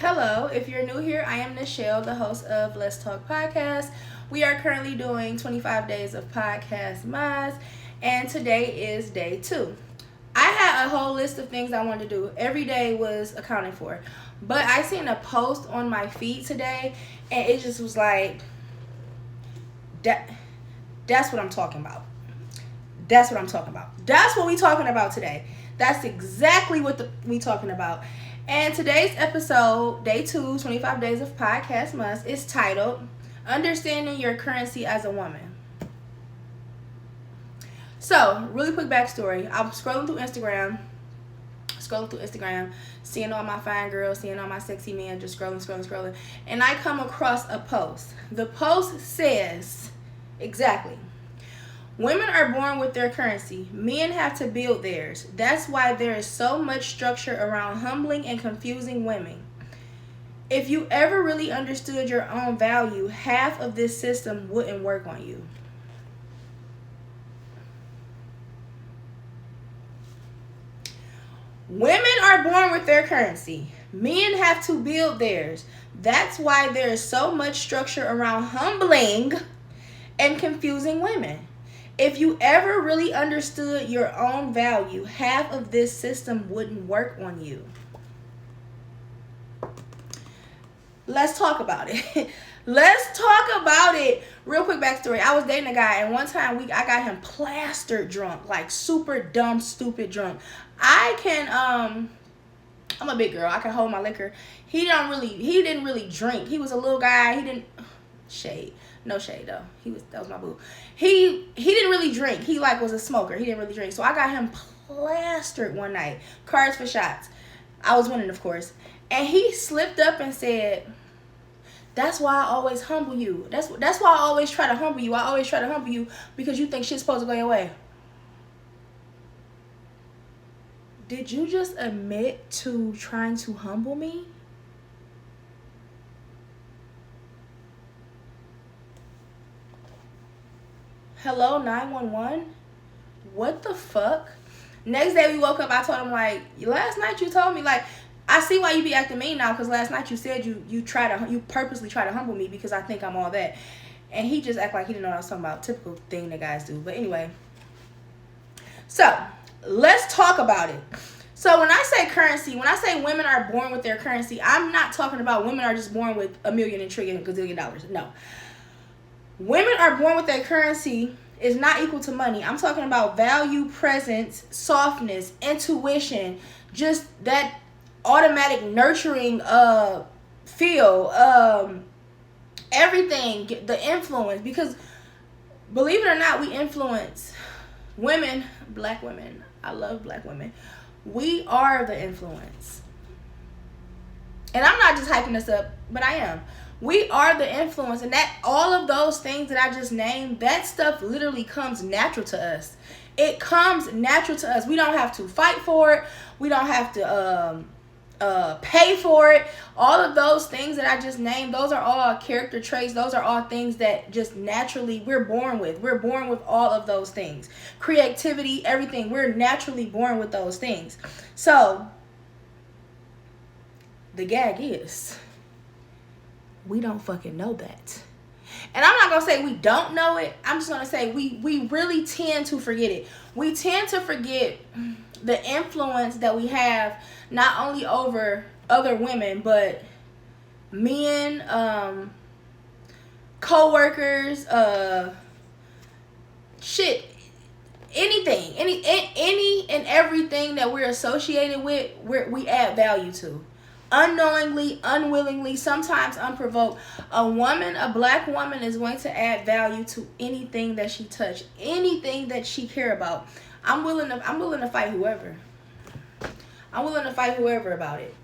Hello, if you're new here, I am Nichelle, the host of Let's Talk Podcast. We are currently doing 25 Days of Podcastmas, and today is day 2. I had a whole list of things I wanted to do. Every day was accounted for. But I seen a post on my feed today, and it just was like, that's what I'm talking about. That's what I'm talking about. That's what we talking about today. That's exactly what we talking about. And today's episode, day 2, 25 Days of Podcastmas, is titled, Understanding Your Currency as a Woman. So, really quick backstory. I was scrolling through Instagram, seeing all my fine girls, seeing all my sexy men, just scrolling. And I come across a post. The post says, exactly, women are born with their currency. Men have to build theirs. That's why there is so much structure around humbling and confusing women. If you ever really understood your own value, half of this system wouldn't work on you. Women are born with their currency. Men have to build theirs. That's why there is so much structure around humbling and confusing women. If you ever really understood your own value, half of this system wouldn't work on you. Let's talk about it. Let's talk about it. Real quick backstory. I was dating a guy, and one time I got him plastered drunk, like super dumb, stupid drunk. I'm a big girl. I can hold my liquor. He didn't really drink. He was a little guy. He didn't shade. No shade though. That was my boo. He didn't really drink. He was a smoker. He didn't really drink. So I got him plastered one night. Cards for shots. I was winning, of course. And he slipped up and said, "That's why I always humble you. That's why I always try to humble you. I always try to humble you because you think shit's supposed to go your way." Did you just admit to trying to humble me? Hello, 911? What the fuck? Next day we woke up, I told him, last night you told me, I see why you be acting mean now, because last night you said you purposely try to humble me because I think I'm all that. And he just act like he didn't know what I was talking about. Typical thing that guys do. But anyway. So, let's talk about it. So when I say currency, when I say women are born with their currency, I'm not talking about women are just born with $1 million and trillion and gazillion dollars. No. Women are born with their currency is not equal to money. I'm talking about value, presence, softness, intuition, just that automatic nurturing feel, everything, the influence. Because believe it or not, we influence women, black women. I love black women. We are the influence. And I'm not just hyping this up, but I am. We are the influence, and that all of those things that I just named, that stuff literally comes natural to us. It comes natural to us. We don't have to fight for it. We don't have to pay for it. All of those things that I just named, those are all character traits. Those are all things that just naturally we're born with. We're born with all of those things. Creativity, everything. We're naturally born with those things. So the gag is, we don't fucking know that. And I'm not going to say we don't know it. I'm just going to say we really tend to forget it. We tend to forget the influence that we have not only over other women, but men, co-workers, anything, any and everything that we're associated with, we add value to. Unknowingly, unwillingly, sometimes unprovoked. A black woman is going to add value to anything that she touch, anything that she care about. I'm willing to fight whoever. I'm willing to fight whoever about it.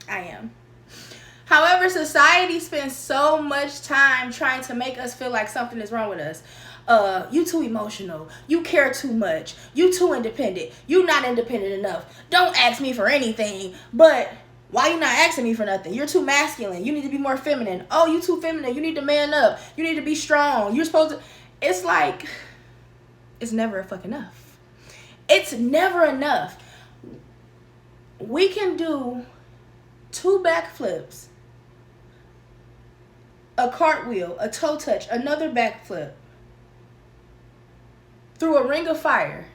I am. However, society spends so much time trying to make us feel like something is wrong with us. You too emotional. You care too much. You too independent. You not independent enough. Don't ask me for anything. But why you not asking me for nothing? You're too masculine. You need to be more feminine. Oh, you too feminine. You need to man up. You need to be strong. You're supposed to. It's like, it's never fucking enough. It's never enough. we can do 2 backflips, a cartwheel, a toe touch, another backflip through a ring of fire,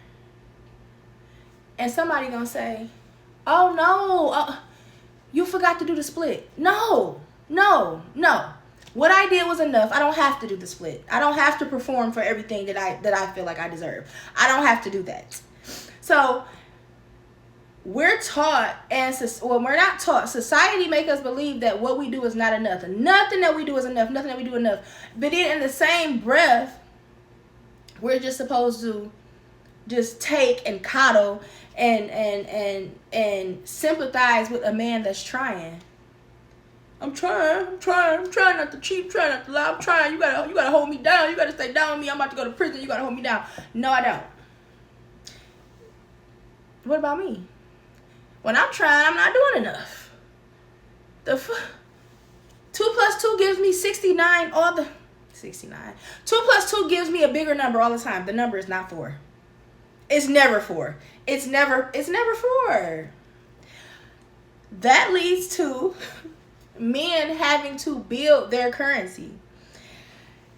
and somebody gonna say, oh no, you forgot to do the split. No. What I did was enough. I don't have to do the split. I don't have to perform for everything that I feel like I deserve. I don't have to do that. So we're taught, we're not taught. Society make us believe that what we do is not enough. Nothing that we do is enough. Nothing that we do enough. But then in the same breath, we're just supposed to just take and coddle and sympathize with a man that's trying. I'm trying not to cheat, trying not to lie. I'm trying. You gotta hold me down. You gotta stay down with me. I'm about to go to prison. You gotta hold me down. No, I don't. What about me? When I'm trying, I'm not doing enough. 2 plus 2 gives me 69. 69. 2 plus 2 gives me a bigger number all the time. The number is not 4. It's never 4. It's never 4. That leads to men having to build their currency.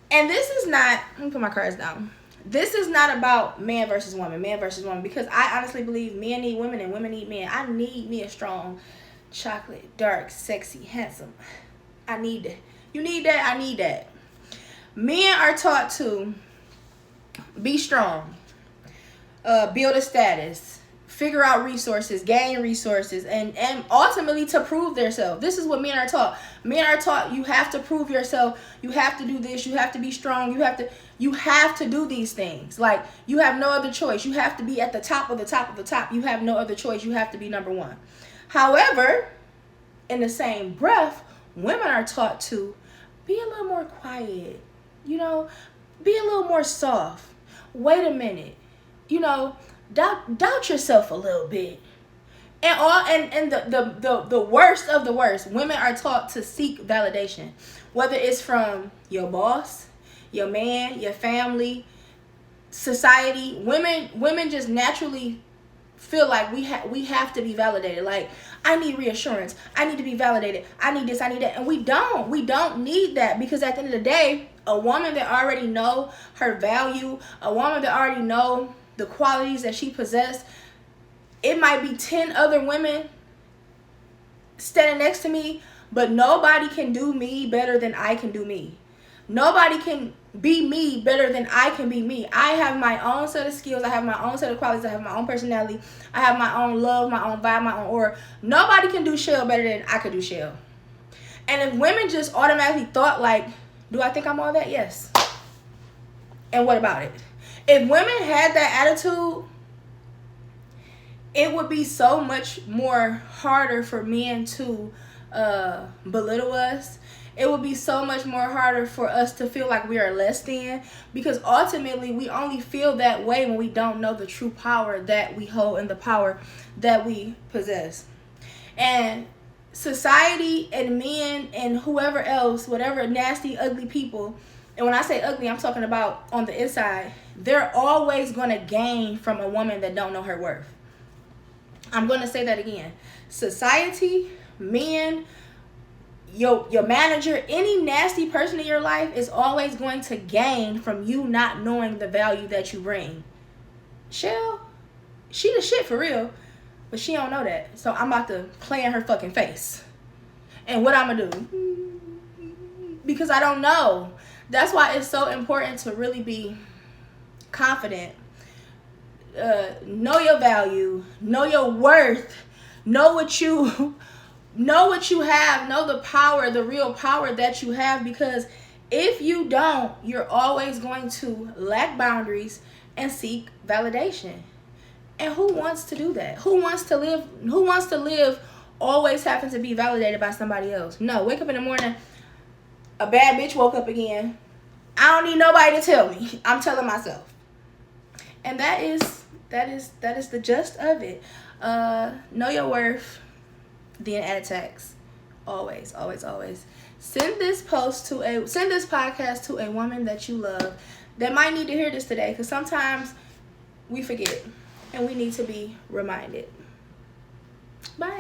And this is not, let me put my cards down. This is not about man versus woman, because I honestly believe men need women and women need men. I need me a strong, chocolate, dark, sexy, handsome. I need that. You need that? I need that. Men are taught to be strong, build a status, figure out resources, gain resources, and ultimately to prove themselves. This is what men are taught. Men are taught you have to prove yourself. You have to do this. You have to be strong. You have to do these things. Like, you have no other choice. You have to be at the top of the top of the top. You have no other choice. You have to be number one. However, in the same breath, women are taught to be a little more quiet. Be a little more soft. Wait a minute. Doubt yourself a little bit. And the worst of the worst, women are taught to seek validation, whether it's from your boss, your man, your family, society. Women just naturally feel like we have to be validated. Like, I need reassurance. I need to be validated. I need this. I need that. And we don't need that, because at the end of the day, a woman that already know her value, a woman that already know the qualities that she possesses, it might be 10 other women standing next to me, but nobody can do me better than I can do me. Nobody can be me better than I can be me. I have my own set of skills. I have my own set of qualities. I have my own personality. I have my own love, my own vibe, my own aura. Nobody can do Shell better than I could do Shell. And if women just automatically thought like, do I think I'm all that? Yes. And what about it? If women had that attitude, it would be so much more harder for men to belittle us. It would be so much more harder for us to feel like we are less than, because ultimately we only feel that way when we don't know the true power that we hold and the power that we possess. And society and men and whoever else, whatever nasty, ugly people, and when I say ugly, I'm talking about on the inside, they're always going to gain from a woman that don't know her worth. I'm going to say that again. Society, men, your manager, any nasty person in your life is always going to gain from you not knowing the value that you bring. Shell, she the shit for real, but she don't know that. So I'm about to play in her fucking face. And what I'm going to do? Because I don't know. That's why it's so important to really be confident. Know your value. Know your worth. Know what you have. Know the power, the real power that you have. Because if you don't, you're always going to lack boundaries and seek validation. And who wants to do that? Who wants to live always having to be validated by somebody else? No, wake up in the morning, a bad bitch woke up again. I don't need nobody to tell me. I'm telling myself. And that is the gist of it. Know your worth, then add text. Always, always, always. Send this podcast to a woman that you love that might need to hear this today, because sometimes we forget and we need to be reminded. Bye.